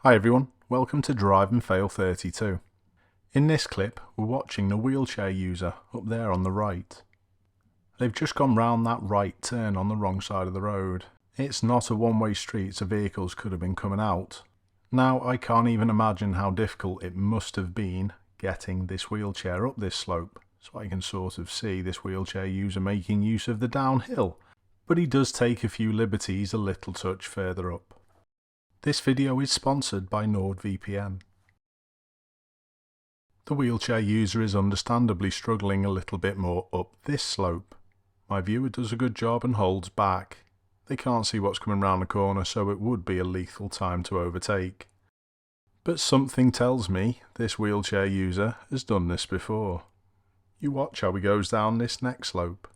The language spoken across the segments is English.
Hi everyone, welcome to Drive and Fail 32. In this clip, we're watching the wheelchair user up there on the right. They've just gone round that right turn on the wrong side of the road. It's not a one-way street, so vehicles could have been coming out. Now, I can't even imagine how difficult it must have been getting this wheelchair up this slope, so I can sort of see this wheelchair user making use of the downhill. But he does take a few liberties a little touch further up. This video is sponsored by NordVPN. The wheelchair user is understandably struggling a little bit more up this slope. My viewer does a good job and holds back. They can't see what's coming round the corner, so it would be a lethal time to overtake. But something tells me this wheelchair user has done this before. You watch how he goes down this next slope.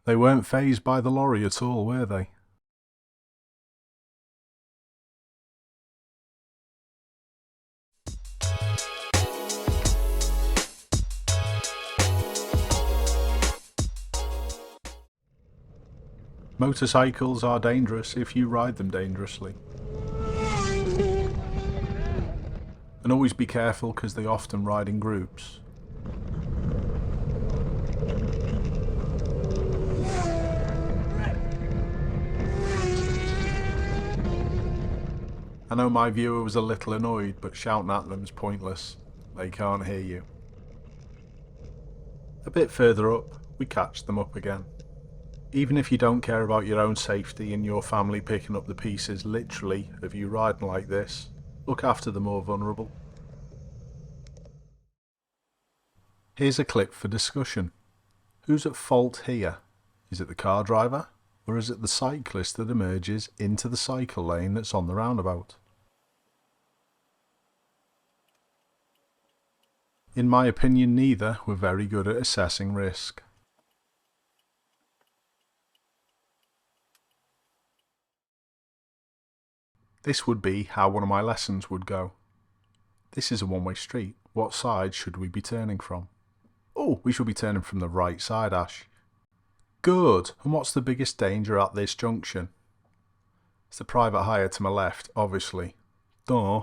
They weren't fazed by the lorry at all, were they? Motorcycles are dangerous if you ride them dangerously. And always be careful because they often ride in groups. I know my viewer was a little annoyed, but shouting at them is pointless. They can't hear you. A bit further up, we catch them up again. Even if you don't care about your own safety and your family picking up the pieces literally of you riding like this, look after the more vulnerable. Here's a clip for discussion. Who's at fault here? Is it the car driver? Or is it the cyclist that emerges into the cycle lane that's on the roundabout? In my opinion, neither were very good at assessing risk. This would be how one of my lessons would go. This is a one-way street. What side should we be turning from? Oh, we should be turning from the right side, Ash. Good. And what's the biggest danger at this junction? It's the private hire to my left, obviously. Duh.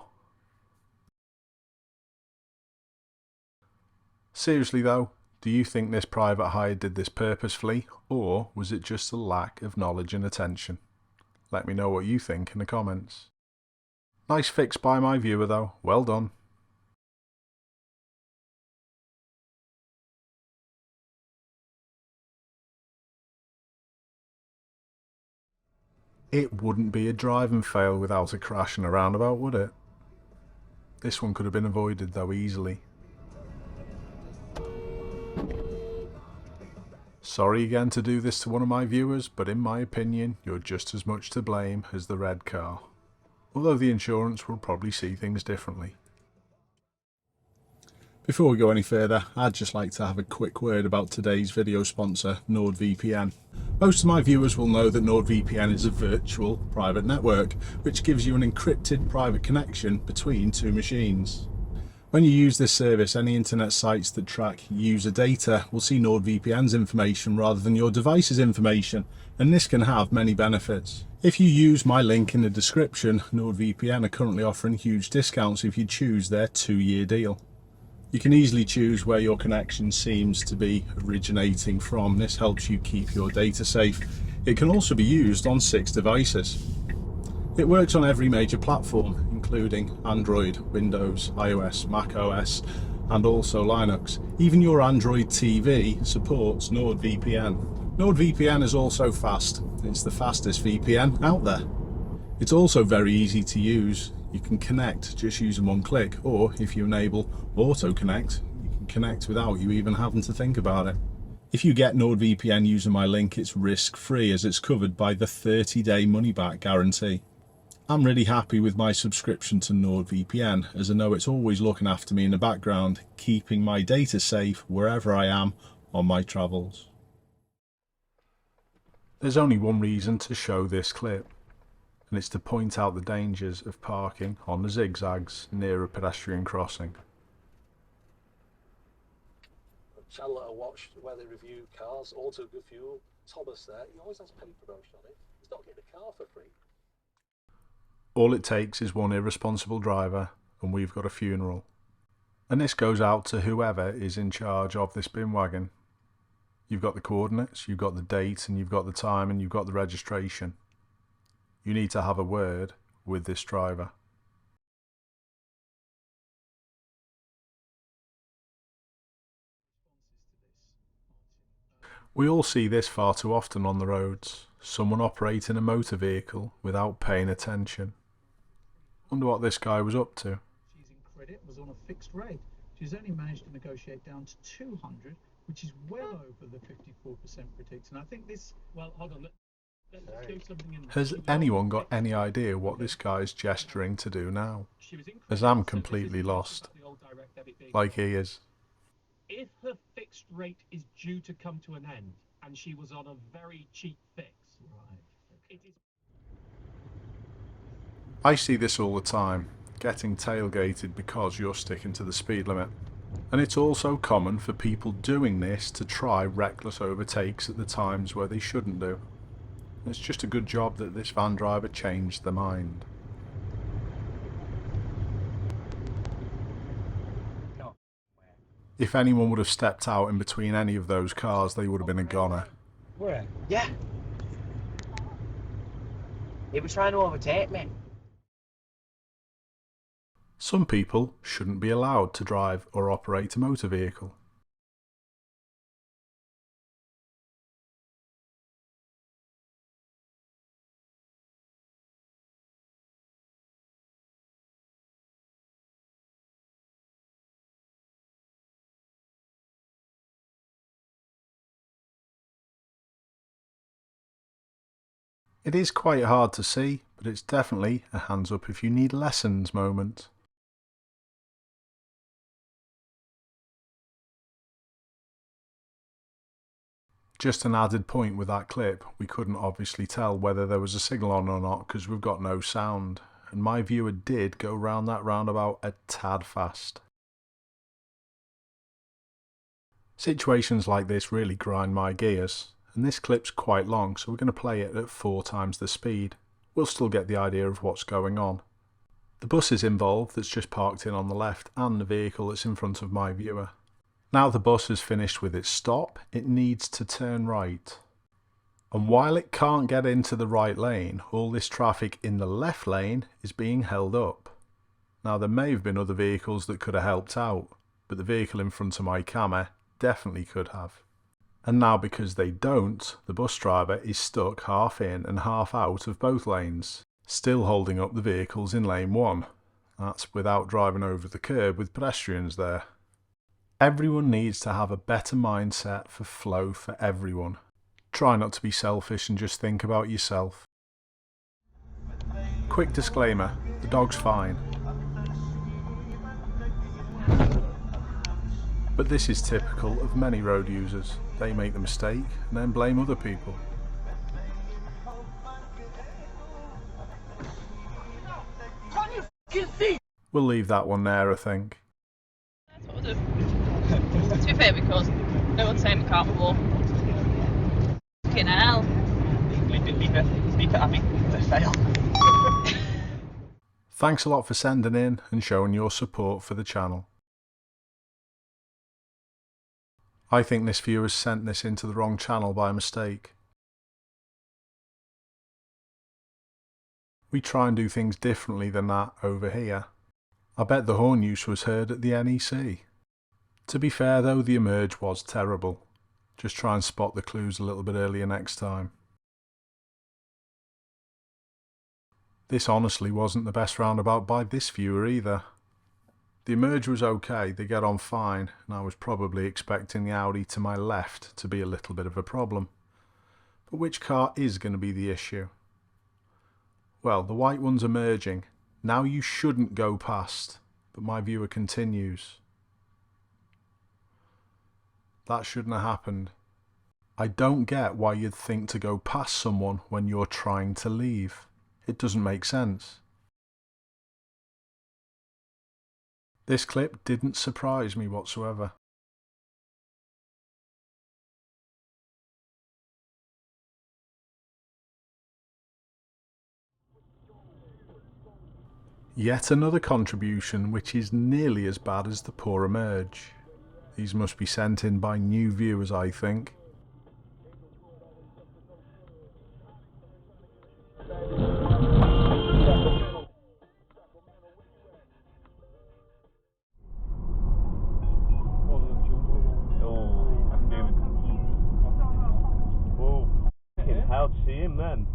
Seriously though, do you think this private hire did this purposefully, or was it just a lack of knowledge and attention? Let me know what you think in the comments. Nice fix by my viewer though, well done. It wouldn't be a drive and fail without a crash and a roundabout, would it? This one could have been avoided though easily. Sorry again to do this to one of my viewers, but in my opinion, you're just as much to blame as the red car. Although the insurance will probably see things differently. Before we go any further, I'd just like to have a quick word about today's video sponsor, NordVPN. Most of my viewers will know that NordVPN is a virtual private network, which gives you an encrypted private connection between two machines. When you use this service, any internet sites that track user data will see NordVPN's information rather than your device's information, and this can have many benefits. If you use my link in the description, NordVPN are currently offering huge discounts if you choose their 2-year deal. You can easily choose where your connection seems to be originating from. This helps you keep your data safe. It can also be used on 6 devices. It works on every major platform, including Android, Windows, iOS, macOS, and also Linux. Even your Android TV supports NordVPN. NordVPN is also fast. It's the fastest VPN out there. It's also very easy to use. You can connect just using one click, or if you enable auto connect, you can connect without you even having to think about it. If you get NordVPN using my link, it's risk-free as it's covered by the 30-day money-back guarantee. I'm really happy with my subscription to NordVPN, as I know it's always looking after me in the background, keeping my data safe wherever I am on my travels. There's only one reason to show this clip. and it's to point out the dangers of parking on the zigzags near a pedestrian crossing. Channel that I watch where they review cars, Auto Good Fuel, Thomas there, he always has paid promotion on it. He's not getting a car for free. All it takes is one irresponsible driver and we've got a funeral. And this goes out to whoever is in charge of this bin wagon. You've got the coordinates, you've got the date, and you've got the time, and you've got the registration. You need to have a word with this driver. We all see this far too often on the roads. Someone operating a motor vehicle without paying attention. Wonder what this guy was up to. She's in credit, was on a fixed rate. She's only managed to negotiate down to 200, which is well over the 54% predicted. And I think this, well, hold on, let's do something in. Has anyone got any idea what this guy's gesturing to do now? As I'm completely lost. Like he is. If her fixed rate is due to come to an end and she was on a very cheap fix, right? It is. I see this all the time, getting tailgated because you're sticking to the speed limit. And it's also common for people doing this to try reckless overtakes at the times where they shouldn't do. It's just a good job that this van driver changed their mind. If anyone would have stepped out in between any of those cars, they would have been a goner. Where? Yeah. He was trying to overtake me. Some people shouldn't be allowed to drive or operate a motor vehicle. It is quite hard to see, but it's definitely a hands up if you need lessons moment. Just an added point with that clip, we couldn't obviously tell whether there was a signal on or not because we've got no sound, and my viewer did go round that roundabout a tad fast. Situations like this really grind my gears, and this clip's quite long, so we're going to play it at 4 times the speed. We'll still get the idea of what's going on. The bus is involved that's just parked in on the left, and the vehicle that's in front of my viewer. Now the bus has finished with its stop, it needs to turn right. And while it can't get into the right lane, all this traffic in the left lane is being held up. Now there may have been other vehicles that could have helped out, but the vehicle in front of my camera definitely could have. And now because they don't, the bus driver is stuck half in and half out of both lanes, still holding up the vehicles in lane 1. That's without driving over the curb with pedestrians there. Everyone needs to have a better mindset for flow for everyone. Try not to be selfish and just think about yourself. Quick disclaimer, the dog's fine. But this is typical of many road users. They make the mistake and then blame other people. We'll leave that one there, I think. Sort of. To be fair, because no one's saying we can't walk. Fucking hell. Leave it happy to fail. Thanks a lot for sending in and showing your support for the channel. I think this viewer sent this into the wrong channel by mistake. We try and do things differently than that over here. I bet the horn use was heard at the NEC. To be fair though, the emerge was terrible. Just try and spot the clues a little bit earlier next time. This honestly wasn't the best roundabout by this viewer either. The emerge was okay, they get on fine, and I was probably expecting the Audi to my left to be a little bit of a problem. But which car is going to be the issue? Well, the white one's emerging. Now you shouldn't go past, but my viewer continues. That shouldn't have happened. I don't get why you'd think to go past someone when you're trying to leave. It doesn't make sense. This clip didn't surprise me whatsoever. Yet another contribution which is nearly as bad as the poor emerge. These must be sent in by new viewers, I think. How to see him then?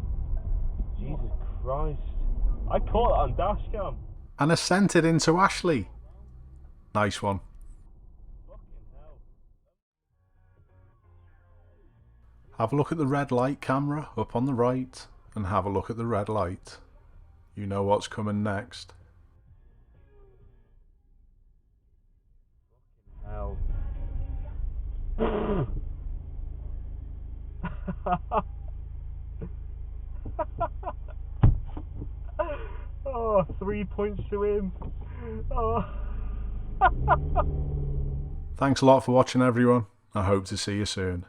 Jesus Christ. I caught it on dashcam. And I sent it into Ashley. Nice one. Have a look at the red light camera up on the right and have a look at the red light. You know what's coming next. Hell. Oh, 3 points to him. Oh. Thanks a lot for watching, everyone. I hope to see you soon.